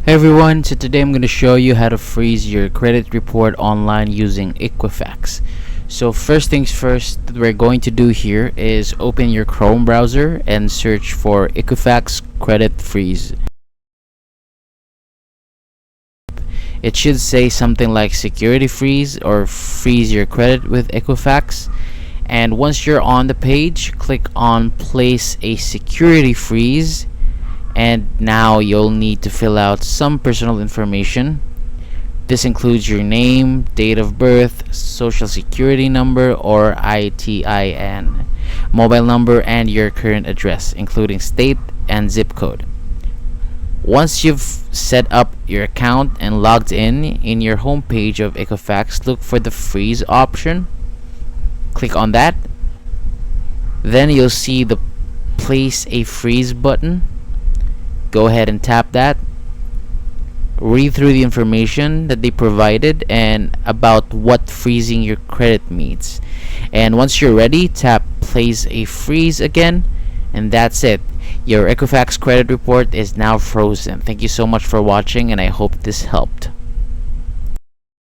Hey everyone, so today I'm going to show you how to freeze your credit report online using Equifax. So first things first that we're going to do here is open your Chrome browser and search for Equifax Credit Freeze. It should say something like security freeze or freeze your credit with Equifax. And once you're on the page, click on place a security freeze. And now you'll need to fill out some personal information. This includes your name, date of birth, social security number or ITIN, mobile number, and your current address, including state and zip code. Once you've set up your account and logged in your home page of Equifax, look for the freeze option. Click on that. Then you'll see the place a freeze button. Go ahead and tap that. Read through the information that they provided and about what freezing your credit means. And once you're ready, tap place a freeze again, and that's it. Your Equifax credit report is now frozen. Thank you so much for watching, and I hope this helped.